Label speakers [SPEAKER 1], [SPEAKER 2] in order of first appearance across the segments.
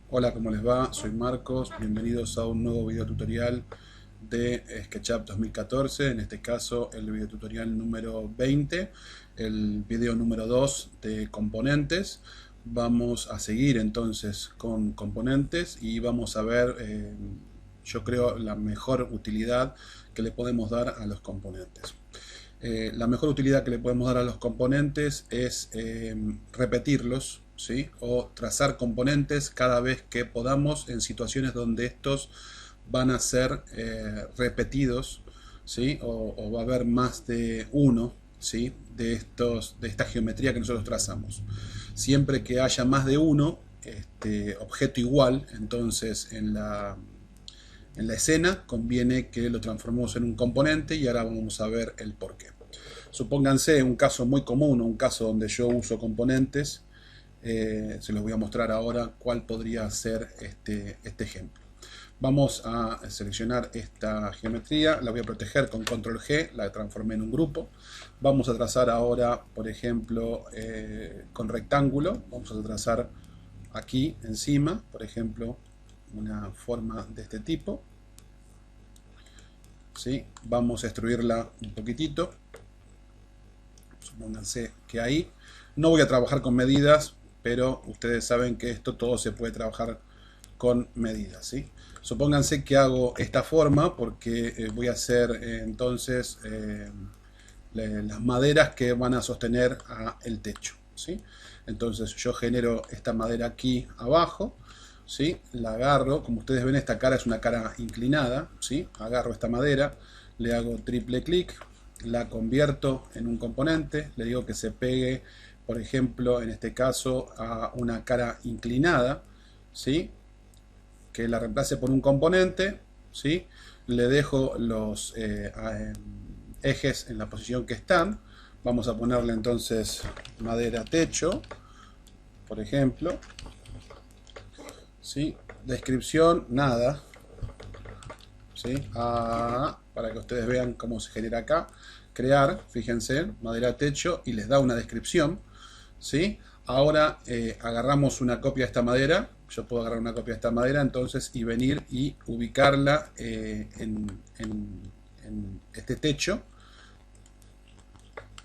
[SPEAKER 1] Hola, ¿cómo les va? Soy Marcos, bienvenidos a un nuevo video tutorial de SketchUp 2014, en este caso el video tutorial número 20, el video número 2 de componentes. Vamos a seguir entonces con componentes y vamos a ver, yo creo, la mejor utilidad que le podemos dar a los componentes. La mejor utilidad que le podemos dar a los componentes es repetirlos, ¿sí? O trazar componentes cada vez que podamos en situaciones donde estos van a ser repetidos, ¿sí? O va a haber más de uno, ¿sí? de esta geometría que nosotros trazamos. Siempre que haya más de uno objeto igual, entonces en la escena conviene que lo transformemos en un componente y ahora vamos a ver el porqué. Supónganse un caso muy común, un caso donde yo uso componentes, se los voy a mostrar ahora cuál podría ser este ejemplo. Vamos a seleccionar esta geometría, la voy a proteger con control G, la transformé en un grupo. Vamos a trazar ahora, por ejemplo, con rectángulo, vamos a trazar aquí encima, por ejemplo, una forma de este tipo. ¿Sí? Vamos a extruirla un poquitito. Supónganse que ahí. No voy a trabajar con medidas, pero ustedes saben que esto todo se puede trabajar con medidas. ¿Sí? Supónganse que hago esta forma porque voy a hacer entonces las maderas que van a sostener el techo. ¿Sí? Entonces yo genero esta madera aquí abajo. ¿Sí? La agarro, como ustedes ven, esta cara es una cara inclinada, ¿sí? Agarro esta madera, le hago triple clic, la convierto en un componente, le digo que se pegue, por ejemplo, en este caso, a una cara inclinada, ¿sí? Que la reemplace por un componente, ¿sí? Le dejo los ejes en la posición que están, vamos a ponerle entonces madera techo, por ejemplo. ¿Sí? Descripción, nada. ¿Sí? Para que ustedes vean cómo se genera acá. Crear, fíjense, madera techo y les da una descripción. ¿Sí? Ahora agarramos una copia de esta madera. Yo puedo agarrar una copia de esta madera entonces y venir y ubicarla en este techo.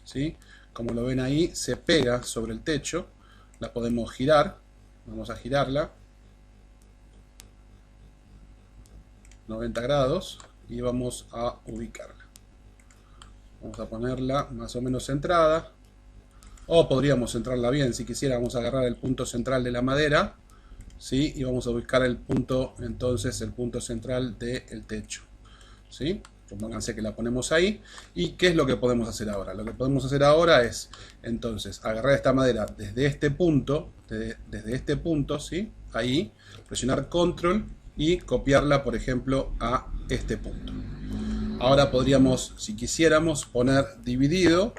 [SPEAKER 1] ¿Sí? Como lo ven ahí, se pega sobre el techo. La podemos girar. Vamos a girarla 90 grados y vamos a ubicarla. Vamos a ponerla más o menos centrada, o podríamos centrarla bien si quisiéramos. Agarrar el punto central de la madera, ¿sí? Y vamos a buscar el punto, entonces el punto central del techo, ¿sí? Supónganse que la ponemos ahí. ¿Y qué es lo que podemos hacer ahora? Lo que podemos hacer ahora es entonces agarrar esta madera desde este punto, ¿sí? Ahí, presionar control y copiarla, por ejemplo, a este punto. Ahora podríamos, si quisiéramos, poner dividido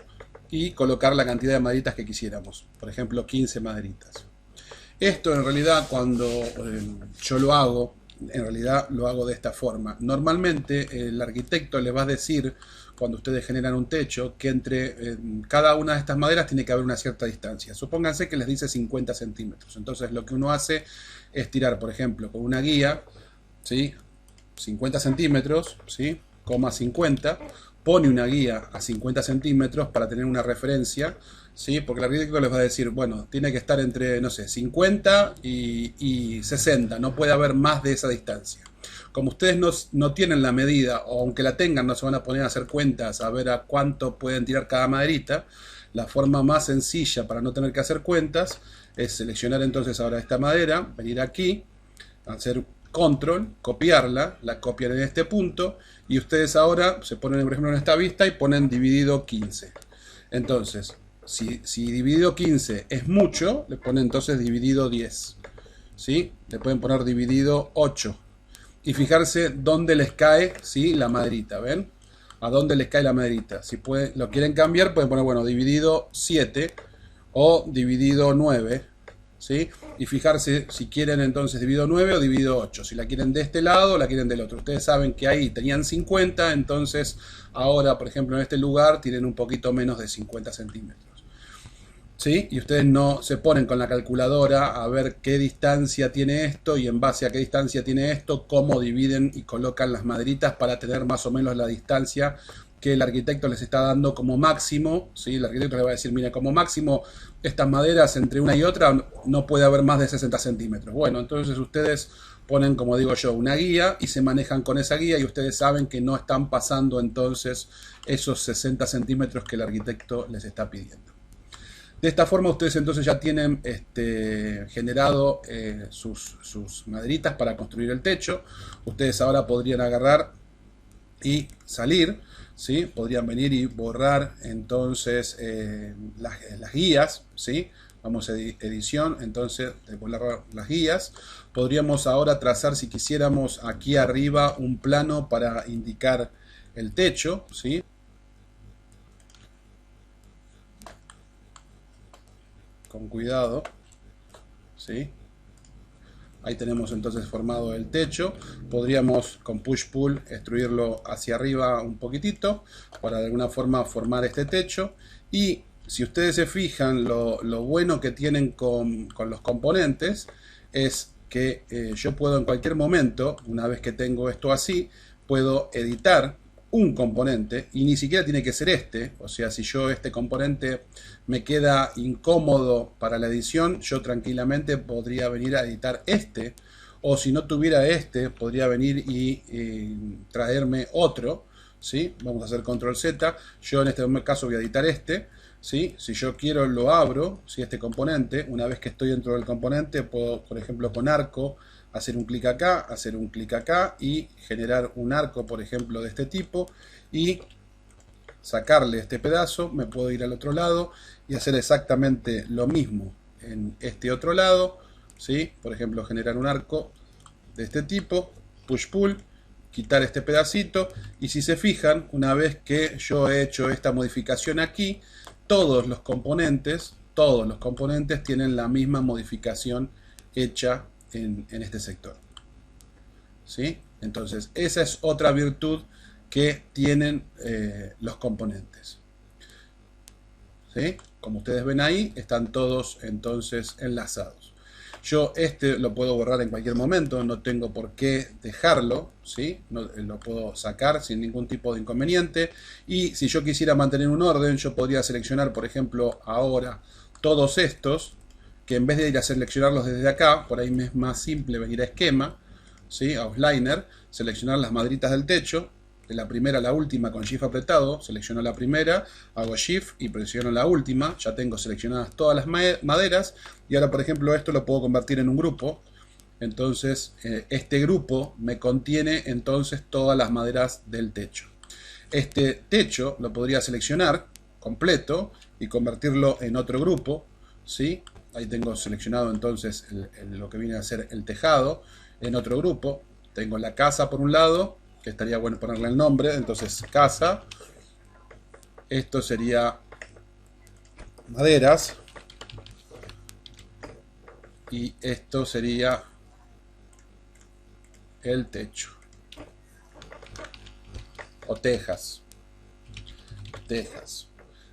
[SPEAKER 1] y colocar la cantidad de maderitas que quisiéramos. Por ejemplo, 15 maderitas. Esto en realidad cuando yo lo hago, en realidad lo hago de esta forma. Normalmente el arquitecto les va a decir, cuando ustedes generan un techo, que entre cada una de estas maderas tiene que haber una cierta distancia. Supónganse que les dice 50 centímetros. Entonces lo que uno hace es tirar, por ejemplo, con una guía, ¿sí? 50 centímetros, ¿sí? Coma 50, pone una guía a 50 centímetros para tener una referencia, ¿sí? Porque el arquitecto les va a decir, bueno, tiene que estar entre, no sé, 50 y 60, no puede haber más de esa distancia. Como ustedes no tienen la medida, o aunque la tengan, no se van a poner a hacer cuentas, a ver a cuánto pueden tirar cada maderita, la forma más sencilla para no tener que hacer cuentas es seleccionar entonces ahora esta madera, venir aquí, hacer control, copiarla, la copian en este punto y ustedes ahora se ponen, por ejemplo, en esta vista y ponen dividido 15. Entonces, si dividido 15 es mucho, le ponen entonces dividido 10. ¿Sí? Le pueden poner dividido 8. Y fijarse dónde les cae, ¿sí? La maderita, ¿ven? A dónde les cae la maderita. Si lo quieren cambiar, pueden poner, bueno, dividido 7 o dividido 9. ¿Sí? Y fijarse si quieren entonces dividido 9 o dividido 8. Si la quieren de este lado o la quieren del otro. Ustedes saben que ahí tenían 50, entonces ahora, por ejemplo, en este lugar tienen un poquito menos de 50 centímetros. ¿sí? Y ustedes no se ponen con la calculadora a ver qué distancia tiene esto y en base a qué distancia tiene esto, cómo dividen y colocan las maderitas para tener más o menos la distancia que el arquitecto les está dando como máximo, ¿sí? El arquitecto les va a decir, mira, como máximo estas maderas entre una y otra no puede haber más de 60 centímetros. Bueno, entonces ustedes ponen, como digo yo, una guía y se manejan con esa guía y ustedes saben que no están pasando entonces esos 60 centímetros que el arquitecto les está pidiendo. De esta forma ustedes entonces ya tienen generado sus maderitas para construir el techo. Ustedes ahora podrían agarrar y salir, ¿sí? Podrían venir y borrar entonces las guías, ¿sí? Vamos a edición, entonces de borrar las guías. Podríamos ahora trazar, si quisiéramos, aquí arriba un plano para indicar el techo, ¿sí? Con cuidado, ¿sí? Ahí tenemos entonces formado el techo. Podríamos con push-pull extruirlo hacia arriba un poquitito para de alguna forma formar este techo. Y si ustedes se fijan, lo bueno que tienen con los componentes es que yo puedo en cualquier momento, una vez que tengo esto así, puedo editar un componente y ni siquiera tiene que ser este. O sea, si yo este componente me queda incómodo para la edición, yo tranquilamente podría venir a editar este, o si no tuviera este, podría venir y traerme otro, ¿sí? Vamos a hacer control Z, yo en este caso voy a editar este, ¿sí? Si yo quiero lo abro, ¿sí? Este componente, una vez que estoy dentro del componente, puedo, por ejemplo, con arco, hacer un clic acá, hacer un clic acá y generar un arco, por ejemplo, de este tipo y sacarle este pedazo. Me puedo ir al otro lado y hacer exactamente lo mismo en este otro lado, ¿sí? Por ejemplo, generar un arco de este tipo, push-pull, quitar este pedacito y si se fijan, una vez que yo he hecho esta modificación aquí, todos los componentes tienen la misma modificación hecha en este sector, ¿sí? Entonces esa es otra virtud que tienen los componentes, ¿sí? Como ustedes ven ahí, están todos entonces enlazados. Yo este lo puedo borrar en cualquier momento, no tengo por qué dejarlo, ¿sí? Lo puedo sacar sin ningún tipo de inconveniente. Y si yo quisiera mantener un orden, yo podría seleccionar, por ejemplo, ahora todos estos, que en vez de ir a seleccionarlos desde acá, por ahí me es más simple venir a esquema, ¿sí? A Outliner, seleccionar las maderitas del techo, de la primera a la última con Shift apretado, selecciono la primera, hago Shift y presiono la última, ya tengo seleccionadas todas las maderas y ahora por ejemplo esto lo puedo convertir en un grupo, entonces este grupo me contiene entonces todas las maderas del techo. Este techo lo podría seleccionar completo y convertirlo en otro grupo, ¿sí? Ahí tengo seleccionado entonces lo que viene a ser el tejado en otro grupo, tengo la casa por un lado, que estaría bueno ponerle el nombre, entonces casa, esto sería maderas y esto sería el techo o tejas,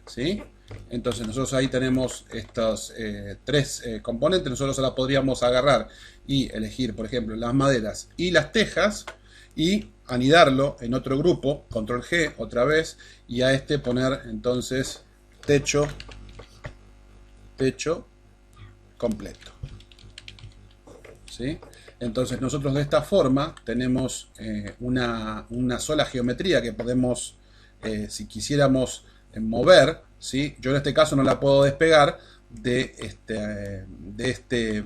[SPEAKER 1] ¿sí? Entonces nosotros ahí tenemos estos tres componentes, nosotros ahora podríamos agarrar y elegir por ejemplo las maderas y las tejas y anidarlo en otro grupo, control G otra vez, y a este poner entonces techo completo, ¿sí? Entonces nosotros de esta forma tenemos una sola geometría que podemos, si quisiéramos mover, ¿sí? Yo en este caso no la puedo despegar de este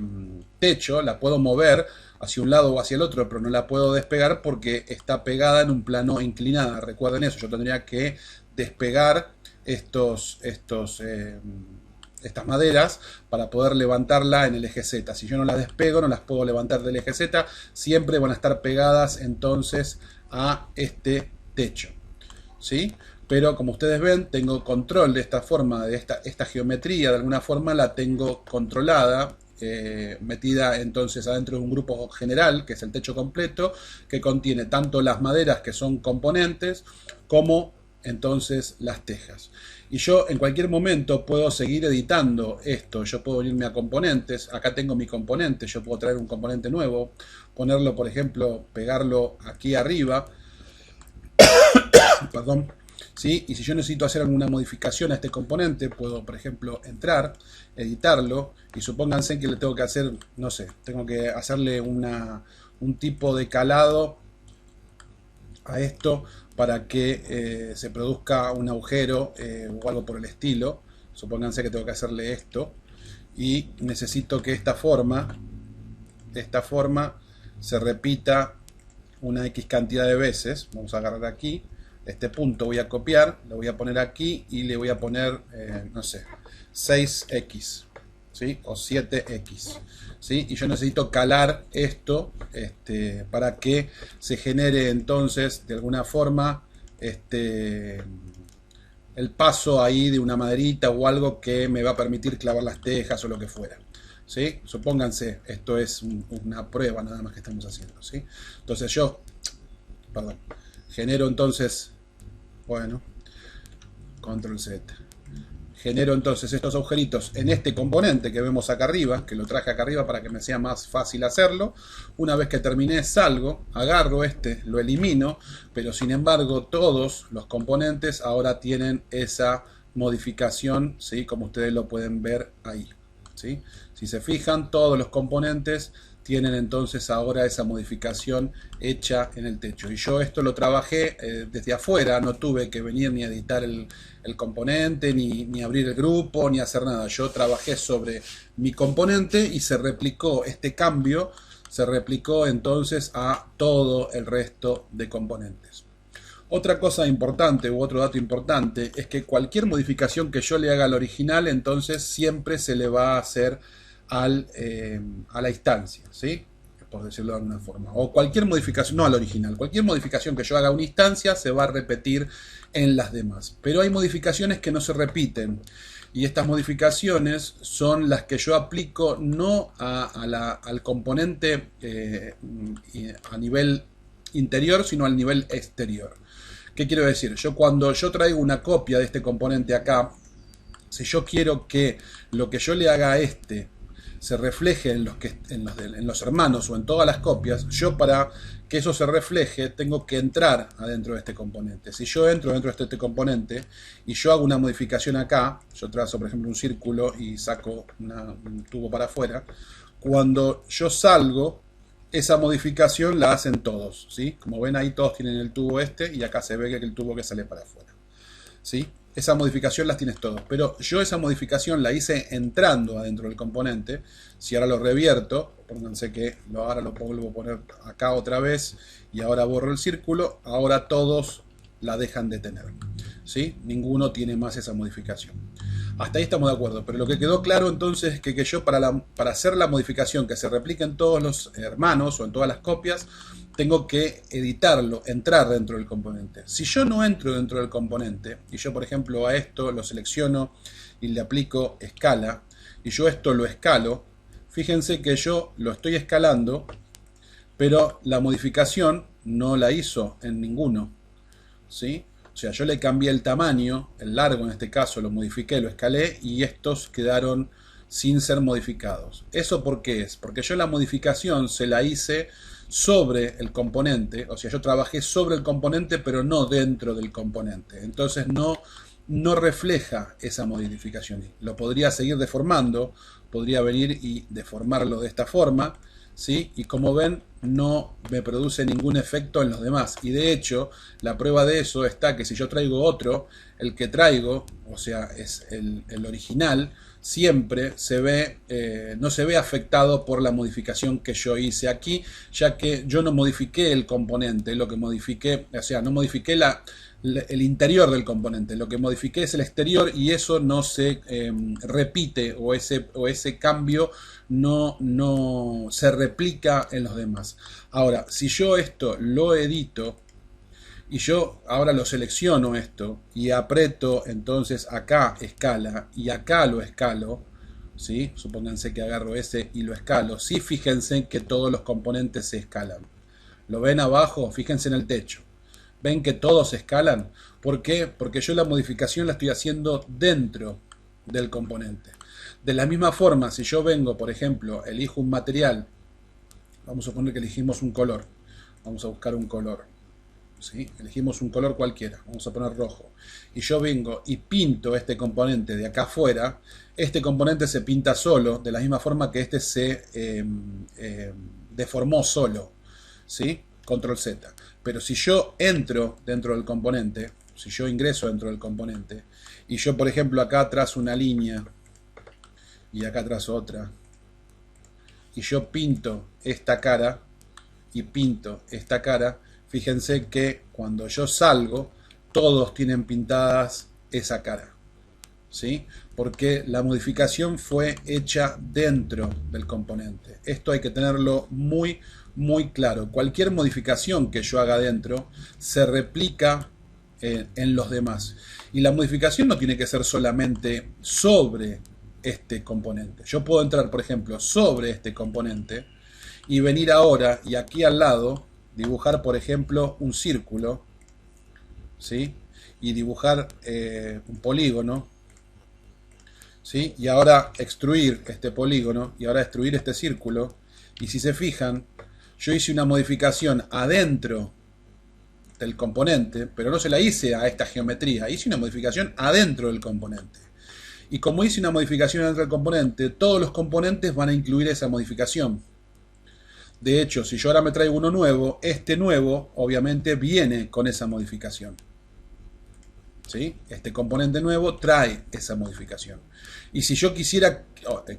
[SPEAKER 1] techo, la puedo mover hacia un lado o hacia el otro, pero no la puedo despegar porque está pegada en un plano inclinada. Recuerden eso, yo tendría que despegar estas maderas para poder levantarla en el eje Z. Si yo no las despego, no las puedo levantar del eje Z, siempre van a estar pegadas entonces a este techo, ¿sí? Pero como ustedes ven, tengo control de esta forma, de esta geometría, de alguna forma la tengo controlada, metida entonces adentro de un grupo general, que es el techo completo, que contiene tanto las maderas que son componentes, como entonces las tejas. Y yo en cualquier momento puedo seguir editando esto. Yo puedo irme a componentes. Acá tengo mi componente. Yo puedo traer un componente nuevo. Ponerlo, por ejemplo, pegarlo aquí arriba. Perdón. ¿Sí? Y si yo necesito hacer alguna modificación a este componente, puedo, por ejemplo, entrar, editarlo. Y supónganse que le tengo que hacer, no sé, tengo que hacerle un tipo de calado a esto para que se produzca un agujero o algo por el estilo. Supónganse que tengo que hacerle esto y necesito que esta forma se repita una X cantidad de veces. Vamos a agarrar aquí este punto, voy a copiar, lo voy a poner aquí y le voy a poner, no sé, 6X, ¿sí? O 7X, ¿sí? Y yo necesito calar esto para que se genere entonces de alguna forma el paso ahí de una maderita o algo que me va a permitir clavar las tejas o lo que fuera, ¿sí? Supónganse, esto es una prueba nada más que estamos haciendo, ¿sí? Entonces yo, perdón, genero entonces, bueno, control Z. Genero entonces estos agujeritos en este componente que vemos acá arriba, que lo traje acá arriba para que me sea más fácil hacerlo. Una vez que terminé, salgo, agarro lo elimino, pero sin embargo todos los componentes ahora tienen esa modificación, ¿sí? Como ustedes lo pueden ver ahí, ¿sí? Si se fijan, todos los componentes tienen entonces ahora esa modificación hecha en el techo. Y yo esto lo trabajé desde afuera, no tuve que venir ni a editar el componente, ni abrir el grupo, ni hacer nada. Yo trabajé sobre mi componente y se replicó este cambio, se replicó entonces a todo el resto de componentes. Otra cosa importante u otro dato importante es que cualquier modificación que yo le haga al original, entonces siempre se le va a hacer a la instancia, ¿sí? Por decirlo de alguna forma. O cualquier modificación, no al original, cualquier modificación que yo haga a una instancia se va a repetir en las demás. Pero hay modificaciones que no se repiten. Y estas modificaciones son las que yo aplico no al componente a nivel interior, sino al nivel exterior. ¿Qué quiero decir? Cuando yo traigo una copia de este componente acá, si yo quiero que lo que yo le haga a se refleje en los hermanos o en todas las copias, yo para que eso se refleje tengo que entrar adentro de este componente. Si yo entro dentro de este componente y yo hago una modificación acá, yo trazo por ejemplo un círculo y saco un tubo para afuera, cuando yo salgo, esa modificación la hacen todos, ¿sí? Como ven ahí todos tienen el tubo y acá se ve que el tubo que sale para afuera, ¿sí? Esa modificación las tienes todos, pero yo esa modificación la hice entrando adentro del componente. Si ahora lo revierto, pónganse que ahora lo vuelvo a poner acá otra vez y ahora borro el círculo, ahora todos la dejan de tener, ¿sí? Ninguno tiene más esa modificación. Hasta ahí estamos de acuerdo, pero lo que quedó claro entonces es que yo para hacer la modificación que se replique en todos los hermanos o en todas las copias, tengo que editarlo, entrar dentro del componente. Si yo no entro dentro del componente, y yo por ejemplo a esto lo selecciono y le aplico escala, y yo esto lo escalo, fíjense que yo lo estoy escalando, pero la modificación no la hizo en ninguno, ¿sí? O sea, yo le cambié el tamaño, el largo en este caso, lo modifiqué, lo escalé, y estos quedaron sin ser modificados. ¿Eso por qué es? Porque yo la modificación se la hice sobre el componente, o sea, yo trabajé sobre el componente pero no dentro del componente, entonces no refleja esa modificación. Lo podría seguir deformando, podría venir y deformarlo de esta forma, ¿sí? Y como ven no me produce ningún efecto en los demás, y de hecho la prueba de eso está que si yo traigo otro, el que traigo, o sea es el original, siempre se ve, no se ve afectado por la modificación que yo hice aquí, ya que yo no modifiqué el componente, lo que modifiqué, o sea, no modifiqué el interior del componente, lo que modifiqué es el exterior, y eso no se repite, o ese cambio no se replica en los demás. Ahora, si yo esto lo edito, y yo ahora lo selecciono esto y aprieto entonces acá escala y acá lo escalo, ¿sí? Supónganse que agarro ese y lo escalo. Sí, fíjense que todos los componentes se escalan. ¿Lo ven abajo? Fíjense en el techo. ¿Ven que todos escalan? ¿Por qué? Porque yo la modificación la estoy haciendo dentro del componente. De la misma forma, si yo vengo, por ejemplo, elijo un material, vamos a suponer que elegimos un color, vamos a buscar un color, ¿sí? Elegimos un color cualquiera, vamos a poner rojo, y yo vengo y pinto este componente de acá afuera, este componente se pinta solo, de la misma forma que este se deformó solo, ¿sí? Control Z. Pero si yo entro dentro del componente, si yo ingreso dentro del componente, y yo por ejemplo acá trazo una línea, y acá trazo otra, y yo pinto esta cara, y pinto esta cara, fíjense que cuando yo salgo, todos tienen pintadas esa cara, ¿sí? Porque la modificación fue hecha dentro del componente. Esto hay que tenerlo muy claro. Cualquier modificación que yo haga dentro se replica en los demás. Y la modificación no tiene que ser solamente sobre este componente. Yo puedo entrar, por ejemplo, sobre este componente y venir ahora y aquí al lado dibujar, por ejemplo, un círculo, ¿sí? Y dibujar un polígono, ¿sí? Y ahora extruir este polígono y ahora extruir este círculo. Y si se fijan, yo hice una modificación adentro del componente, pero no se la hice a esta geometría, hice una modificación adentro del componente. Y como hice una modificación adentro del componente, todos los componentes van a incluir esa modificación. De hecho, si yo ahora me traigo uno nuevo, este nuevo obviamente viene con esa modificación, ¿sí? Este componente nuevo trae esa modificación. Y si yo quisiera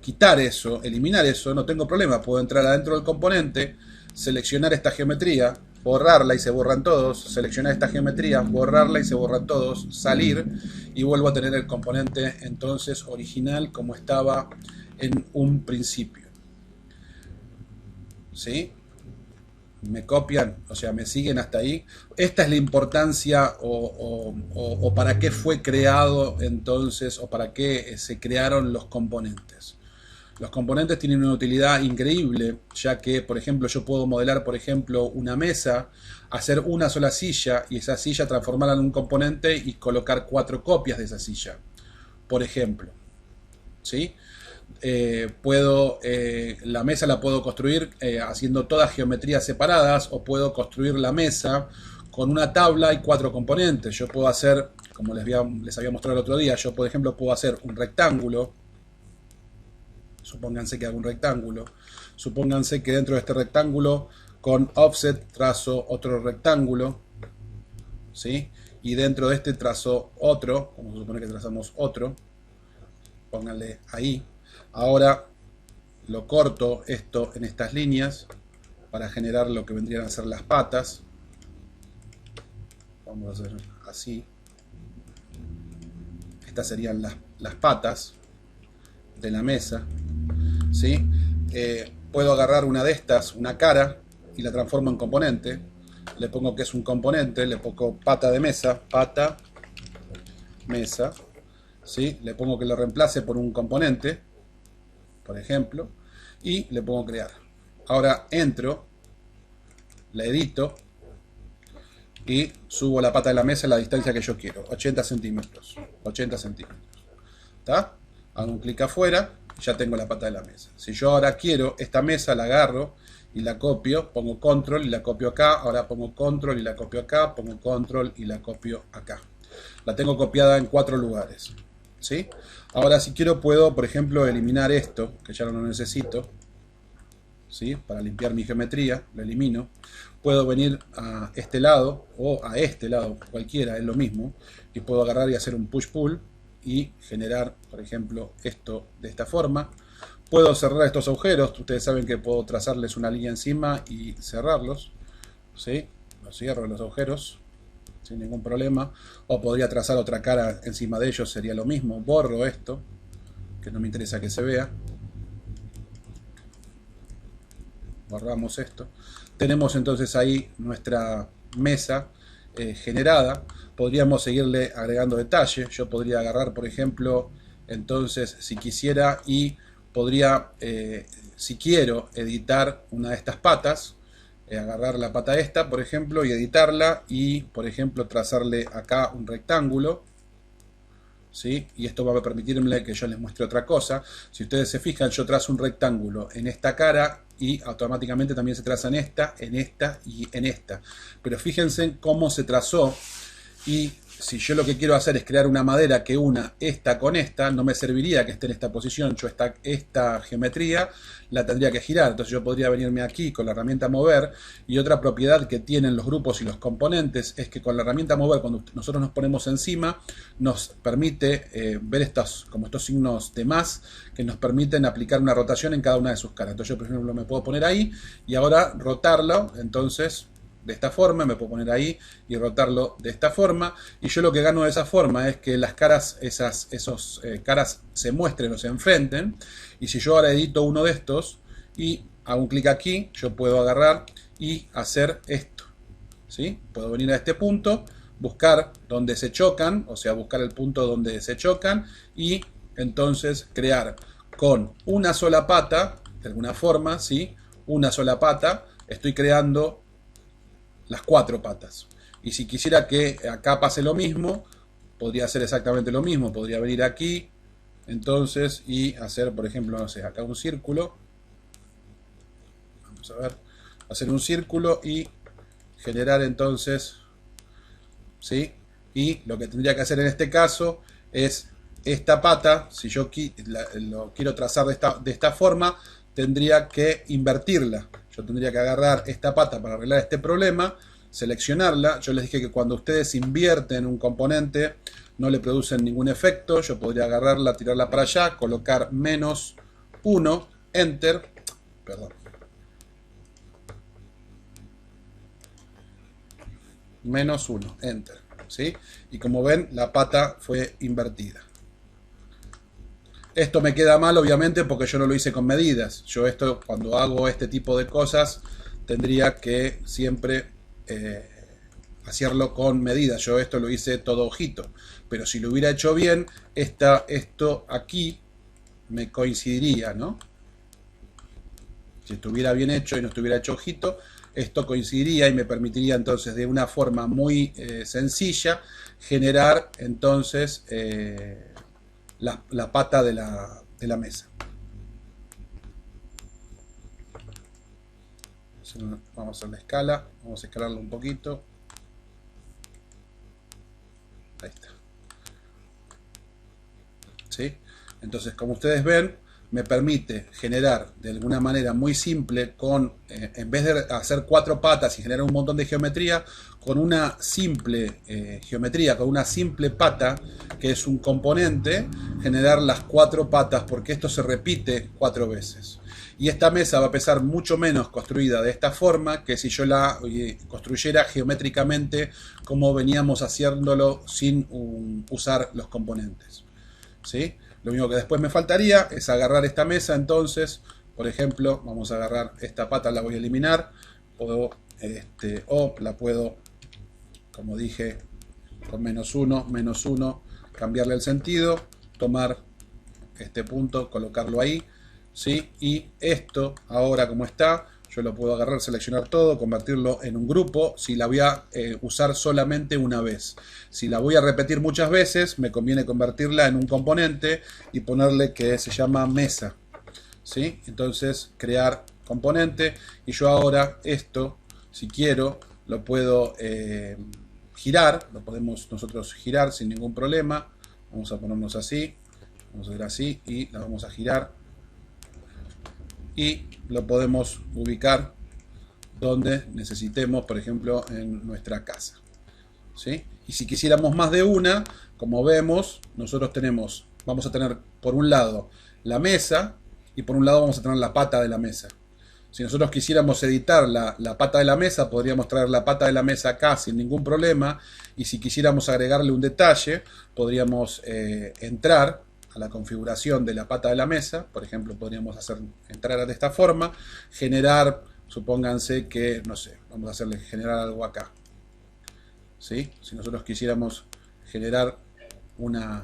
[SPEAKER 1] quitar eso, eliminar eso, no tengo problema. Puedo entrar adentro del componente, seleccionar esta geometría, borrarla y se borran todos, seleccionar esta geometría, borrarla y se borran todos, salir y vuelvo a tener el componente entonces original como estaba en un principio. ¿Sí? Me copian, o sea, me siguen hasta ahí. Esta es la importancia o para qué fue creado entonces, o para qué se crearon los componentes. Los componentes tienen una utilidad increíble, ya que, por ejemplo, yo puedo modelar, por ejemplo, una mesa, hacer una sola silla y esa silla transformarla en un componente y colocar 4 copias de esa silla, por ejemplo. ¿Sí? La mesa la puedo construir haciendo todas geometrías separadas, o puedo construir la mesa con una tabla y 4 componentes. Yo puedo hacer, como les había mostrado el otro día, yo por ejemplo puedo hacer un rectángulo. Supónganse que hago un rectángulo. Supónganse que dentro de este rectángulo con offset trazo otro rectángulo, ¿sí? Y dentro de este trazo otro, como se supone que trazamos otro, pónganle ahí. Ahora lo corto esto en estas líneas para generar lo que vendrían a ser las patas. Vamos a hacer así. Estas serían las patas de la mesa, ¿sí? Puedo agarrar una de estas, una cara, y la transformo en componente. Le pongo que es un componente, le pongo pata de mesa, pata, mesa, ¿sí? Le pongo que lo reemplace por un componente, por ejemplo, y le pongo crear. Ahora entro, la edito y subo la pata de la mesa a la distancia que yo quiero, 80 centímetros. 80 centímetros. ¿Está? Hago un clic afuera, ya tengo la pata de la mesa. Si yo ahora quiero esta mesa, la agarro y la copio, pongo control y la copio acá, ahora pongo control y la copio acá, pongo control y la copio acá. La tengo copiada en 4 lugares, ¿sí? Ahora si quiero puedo, por ejemplo, eliminar esto, que ya no lo necesito, ¿sí? Para limpiar mi geometría, lo elimino. Puedo venir a este lado o a este lado, cualquiera, es lo mismo, y puedo agarrar y hacer un push-pull y generar, por ejemplo, esto de esta forma. Puedo cerrar estos agujeros, ustedes saben que puedo trazarles una línea encima y cerrarlos, ¿sí? Los cierro los agujeros sin ningún problema, o podría trazar otra cara encima de ellos, sería lo mismo. Borro esto, que no me interesa que se vea. Borramos esto. Tenemos entonces ahí nuestra mesa generada. Podríamos seguirle agregando detalle. Yo podría agarrar, por ejemplo, entonces, si quisiera, y podría, si quiero, editar una de estas patas, agarrar la pata esta, por ejemplo, y editarla y, por ejemplo, trazarle acá un rectángulo. ¿Sí? Y esto va a permitirme que yo les muestre otra cosa. Si ustedes se fijan, yo trazo un rectángulo en esta cara y automáticamente también se traza en esta y en esta. Pero fíjense en cómo se trazó. Y si yo lo que quiero hacer es crear una madera que una esta con esta, no me serviría que esté en esta posición. Yo esta geometría la tendría que girar. Entonces yo podría venirme aquí con la herramienta mover. Y otra propiedad que tienen los grupos y los componentes es que con la herramienta mover, cuando nosotros nos ponemos encima, nos permite ver estos signos de más que nos permiten aplicar una rotación en cada una de sus caras. Entonces yo, por ejemplo, me puedo poner ahí y ahora rotarlo. Entonces, de esta forma, me puedo poner ahí y rotarlo de esta forma, y yo lo que gano de esa forma es que las caras, esos caras se muestren o se enfrenten, y si yo ahora edito uno de estos y hago un clic aquí, yo puedo agarrar y hacer esto, ¿sí? Puedo venir a este punto, buscar donde se chocan, o sea, buscar el punto donde se chocan, y entonces crear con una sola pata, de alguna forma, ¿sí? Una sola pata, estoy creando las 4 patas. Y si quisiera que acá pase lo mismo, podría hacer exactamente lo mismo. Podría venir aquí, entonces, y hacer, por ejemplo, no sé, acá un círculo. Vamos a ver. Hacer un círculo y generar entonces, ¿sí? Y lo que tendría que hacer en este caso es esta pata, si yo lo quiero trazar de esta forma, tendría que invertirla. Yo tendría que agarrar esta pata para arreglar este problema, seleccionarla. Yo les dije que cuando ustedes invierten un componente no le producen ningún efecto. Yo podría agarrarla, tirarla para allá, colocar -1, enter, perdón, -1, enter, ¿sí? Y como ven, la pata fue invertida. Esto me queda mal, obviamente, porque yo no lo hice con medidas. Yo esto, cuando hago este tipo de cosas, tendría que siempre hacerlo con medidas. Yo esto lo hice todo ojito. Pero si lo hubiera hecho bien, esto aquí me coincidiría, ¿no? Si estuviera bien hecho y no estuviera hecho ojito, esto coincidiría y me permitiría entonces de una forma muy sencilla generar entonces la pata de la mesa. Vamos a hacer la escala, vamos a escalarlo un poquito. Ahí está. ¿Sí? Entonces, como ustedes ven, me permite generar de alguna manera muy simple en vez de hacer 4 patas y generar un montón de geometría, con una simple geometría, con una simple pata, que es un componente, generar las 4 patas, porque esto se repite 4 veces. Y esta mesa va a pesar mucho menos construida de esta forma que si yo la construyera geométricamente como veníamos haciéndolo sin usar los componentes. ¿Sí? Lo único que después me faltaría es agarrar esta mesa, entonces, por ejemplo, vamos a agarrar esta pata, la voy a eliminar, o la puedo, como dije, con -1, cambiarle el sentido, tomar este punto, colocarlo ahí, ¿sí? Y esto, ahora como está, yo lo puedo agarrar, seleccionar todo, convertirlo en un grupo. Si la voy a usar solamente una vez. Si la voy a repetir muchas veces, me conviene convertirla en un componente y ponerle que se llama mesa, ¿sí? Entonces, crear componente. Y yo ahora esto, si quiero, lo puedo girar. Lo podemos nosotros girar sin ningún problema. Vamos a ponernos así. Vamos a hacer así y la vamos a girar. Y lo podemos ubicar donde necesitemos, por ejemplo, en nuestra casa, ¿sí? Y si quisiéramos más de una, como vemos, nosotros vamos a tener por un lado la mesa y por un lado vamos a tener la pata de la mesa. Si nosotros quisiéramos editar la pata de la mesa, podríamos traer la pata de la mesa acá sin ningún problema, y si quisiéramos agregarle un detalle, podríamos entrar a la configuración de la pata de la mesa. Por ejemplo, podríamos entrar de esta forma, generar, supónganse que, no sé, vamos a hacerle generar algo acá, ¿sí? Si nosotros quisiéramos generar una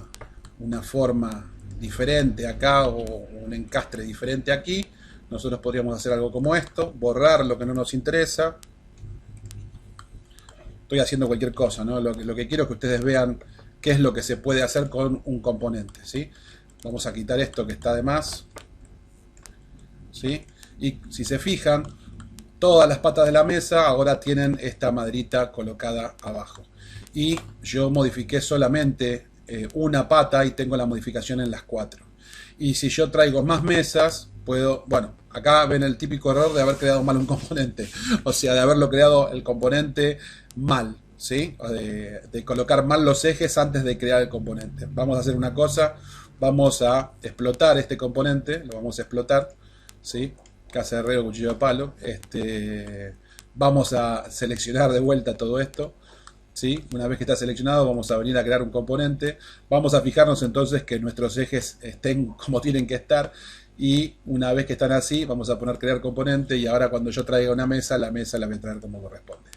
[SPEAKER 1] forma diferente acá o un encastre diferente aquí, nosotros podríamos hacer algo como esto, borrar lo que no nos interesa. Estoy haciendo cualquier cosa, ¿no? Lo que quiero es que ustedes vean qué es lo que se puede hacer con un componente, ¿sí? Vamos a quitar esto que está de más, ¿sí? Y si se fijan, todas las patas de la mesa ahora tienen esta maderita colocada abajo. Y yo modifiqué solamente una pata y tengo la modificación en las 4. Y si yo traigo más mesas, puedo... Bueno, acá ven el típico error de haber creado mal un componente. O sea, de haberlo creado el componente mal, ¿sí? De colocar mal los ejes antes de crear el componente. Vamos a hacer una cosa. Vamos a explotar este componente. Lo vamos a explotar, ¿sí? Casa de herrero, cuchillo de palo. Vamos a seleccionar de vuelta todo esto, ¿sí? Una vez que está seleccionado, vamos a venir a crear un componente. Vamos a fijarnos entonces que nuestros ejes estén como tienen que estar. Y una vez que están así, vamos a poner crear componente. Y ahora cuando yo traiga una mesa, la mesa la voy a traer como corresponde.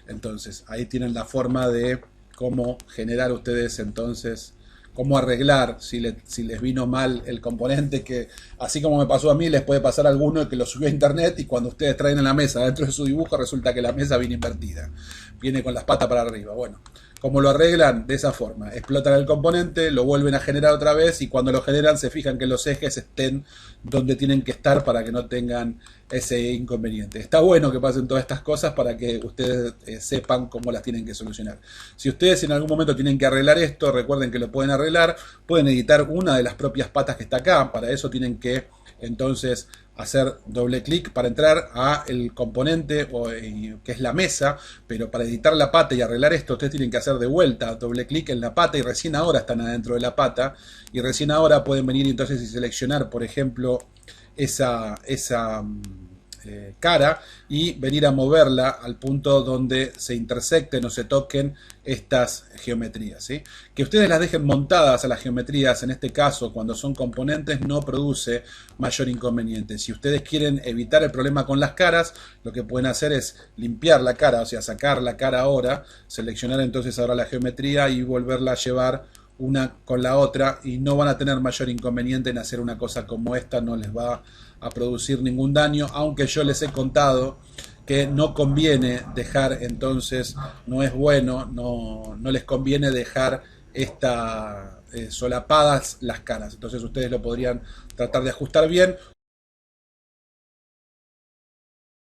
[SPEAKER 1] Entonces, ahí tienen la forma de cómo generar ustedes entonces, cómo arreglar si les vino mal el componente, que así como me pasó a mí, les puede pasar a alguno que lo subió a internet y cuando ustedes traen en la mesa dentro de su dibujo resulta que la mesa viene invertida, viene con las patas para arriba. Bueno, ¿cómo lo arreglan? De esa forma, explotan el componente, lo vuelven a generar otra vez y cuando lo generan se fijan que los ejes estén donde tienen que estar para que no tengan ese inconveniente. Está bueno que pasen todas estas cosas para que ustedes sepan cómo las tienen que solucionar. Si ustedes en algún momento tienen que arreglar esto, recuerden que lo pueden arreglar, pueden editar una de las propias patas que está acá, para eso tienen que entonces hacer doble clic para entrar a el componente que es la mesa, pero para editar la pata y arreglar esto ustedes tienen que hacer de vuelta doble clic en la pata y recién ahora están adentro de la pata y recién ahora pueden venir entonces y seleccionar por ejemplo esa cara y venir a moverla al punto donde se intersecten o se toquen estas geometrías, ¿sí? Que ustedes las dejen montadas a las geometrías, en este caso cuando son componentes, no produce mayor inconveniente. Si ustedes quieren evitar el problema con las caras, lo que pueden hacer es limpiar la cara, o sea, sacar la cara ahora, seleccionar entonces ahora la geometría y volverla a llevar una con la otra y no van a tener mayor inconveniente en hacer una cosa como esta, no les va a producir ningún daño, aunque yo les he contado que no conviene dejar entonces, no es bueno, no les conviene dejar solapadas las caras, entonces ustedes lo podrían tratar de ajustar bien.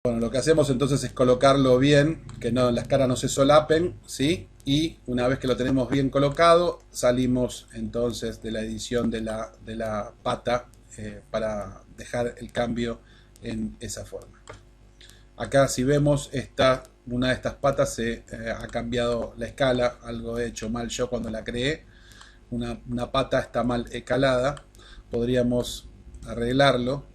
[SPEAKER 1] Bueno, lo que hacemos entonces es colocarlo bien, que no, las caras no se solapen, ¿sí? Y una vez que lo tenemos bien colocado, salimos entonces de la edición de la pata para dejar el cambio en esa forma. Acá si vemos, una de estas patas se ha cambiado la escala, algo he hecho mal yo cuando la creé. Una pata está mal escalada, podríamos arreglarlo.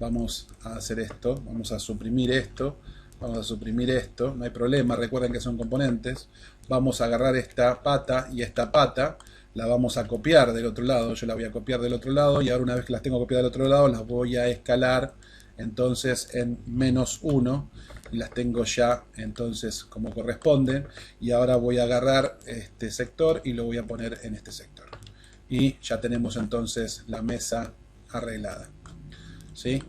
[SPEAKER 1] Vamos a hacer esto, vamos a suprimir esto, no hay problema, recuerden que son componentes. Vamos a agarrar esta pata y esta pata, la vamos a copiar del otro lado, yo la voy a copiar del otro lado y ahora una vez que las tengo copiadas del otro lado las voy a escalar entonces en -1 y las tengo ya entonces como corresponden y ahora voy a agarrar este sector y lo voy a poner en este sector y ya tenemos entonces la mesa arreglada. ¿Sí?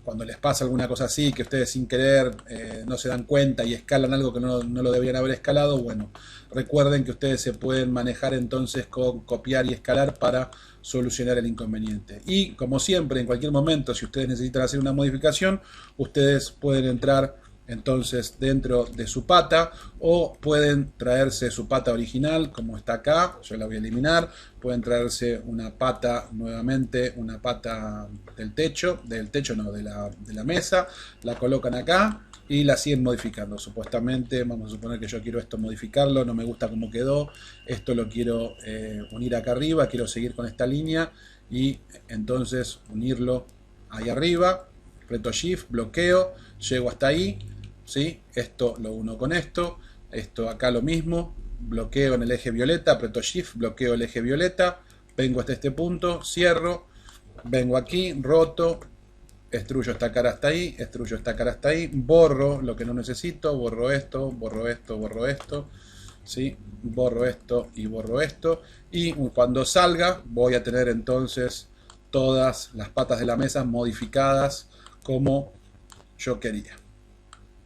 [SPEAKER 1] Cuando les pasa alguna cosa así, que ustedes sin querer no se dan cuenta y escalan algo que no lo deberían haber escalado, bueno, recuerden que ustedes se pueden manejar entonces con copiar y escalar para solucionar el inconveniente. Y como siempre, en cualquier momento, si ustedes necesitan hacer una modificación, ustedes pueden entrar entonces dentro de su pata o pueden traerse su pata original como está acá, yo la voy a eliminar, pueden traerse una pata nuevamente, una pata del techo no, de la mesa, la colocan acá y la siguen modificando. Supuestamente, vamos a suponer que yo quiero esto modificarlo, no me gusta cómo quedó, esto lo quiero unir acá arriba, quiero seguir con esta línea y entonces unirlo ahí arriba, aprieto Shift, bloqueo, llego hasta ahí, ¿sí? Esto lo uno con esto acá lo mismo, bloqueo en el eje violeta, aprieto Shift, bloqueo el eje violeta, vengo hasta este punto, cierro, vengo aquí, roto, extruyo esta cara hasta ahí, extruyo esta cara hasta ahí, borro lo que no necesito, borro esto, ¿sí? Borro esto y borro esto y cuando salga voy a tener entonces todas las patas de la mesa modificadas como yo quería.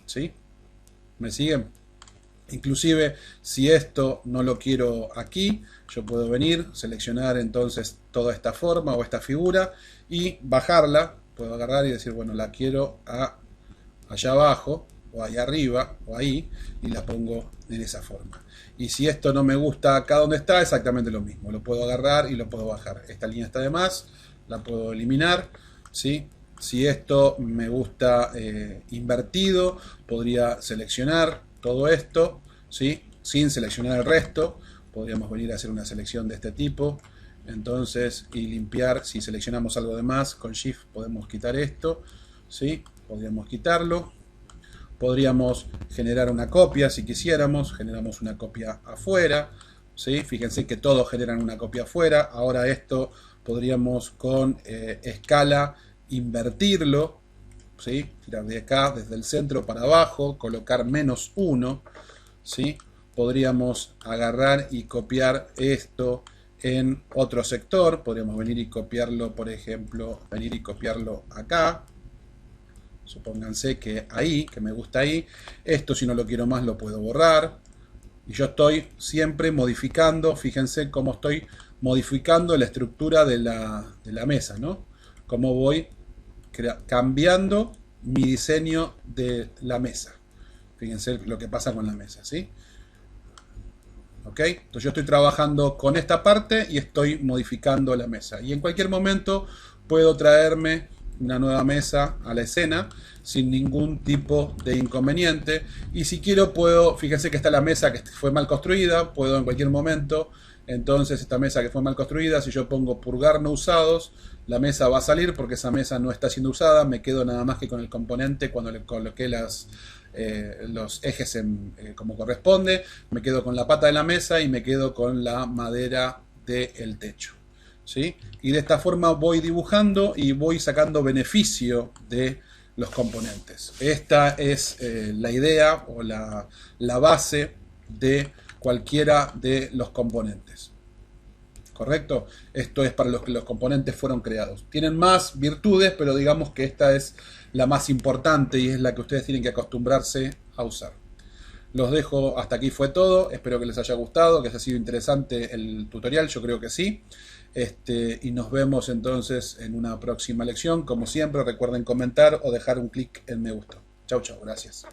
[SPEAKER 1] ¿Sí? ¿Me siguen? Inclusive si esto no lo quiero aquí, yo puedo venir, seleccionar entonces toda esta forma o esta figura y bajarla. Puedo agarrar y decir, bueno, la quiero allá abajo o allá arriba o ahí, y la pongo en esa forma. Y si esto no me gusta acá donde está, exactamente lo mismo. Lo puedo agarrar y lo puedo bajar. Esta línea está de más, la puedo eliminar, ¿sí? Si esto me gusta invertido, podría seleccionar todo esto, ¿sí? Sin seleccionar el resto. Podríamos venir a hacer una selección de este tipo. Entonces, y limpiar, si seleccionamos algo de más, con Shift podemos quitar esto, ¿sí? Podríamos quitarlo. Podríamos generar una copia si quisiéramos, generamos una copia afuera, ¿sí? Fíjense que todos generan una copia afuera. Ahora esto podríamos con escala invertirlo, ¿sí? Tirar de acá, desde el centro para abajo, colocar -1, ¿sí? Podríamos agarrar y copiar esto en otro sector. Podríamos venir y copiarlo, por ejemplo, venir y copiarlo acá. Supónganse que ahí, que me gusta ahí. Esto, si no lo quiero más, lo puedo borrar. Y yo estoy siempre modificando, fíjense cómo estoy modificando la estructura de la mesa, ¿no? Cómo voy cambiando mi diseño de la mesa. Fíjense lo que pasa con la mesa, ¿sí? ¿Ok? Entonces yo estoy trabajando con esta parte y estoy modificando la mesa. Y en cualquier momento puedo traerme una nueva mesa a la escena sin ningún tipo de inconveniente. Y si quiero puedo, fíjense que está la mesa que fue mal construida, puedo en cualquier momento, entonces esta mesa que fue mal construida, si yo pongo purgar no usados, la mesa va a salir porque esa mesa no está siendo usada, me quedo nada más que con el componente cuando le coloqué los ejes como corresponde, me quedo con la pata de la mesa y me quedo con la madera del techo. ¿Sí? Y de esta forma voy dibujando y voy sacando beneficio de los componentes. Esta es la idea o la base de cualquiera de los componentes. ¿Correcto? Esto es para los que los componentes fueron creados. Tienen más virtudes, pero digamos que esta es la más importante y es la que ustedes tienen que acostumbrarse a usar. Los dejo, hasta aquí fue todo. Espero que les haya gustado, que les haya sido interesante el tutorial. Yo creo que sí. Y nos vemos entonces en una próxima lección. Como siempre, recuerden comentar o dejar un clic en me gustó. Chau, chau. Gracias.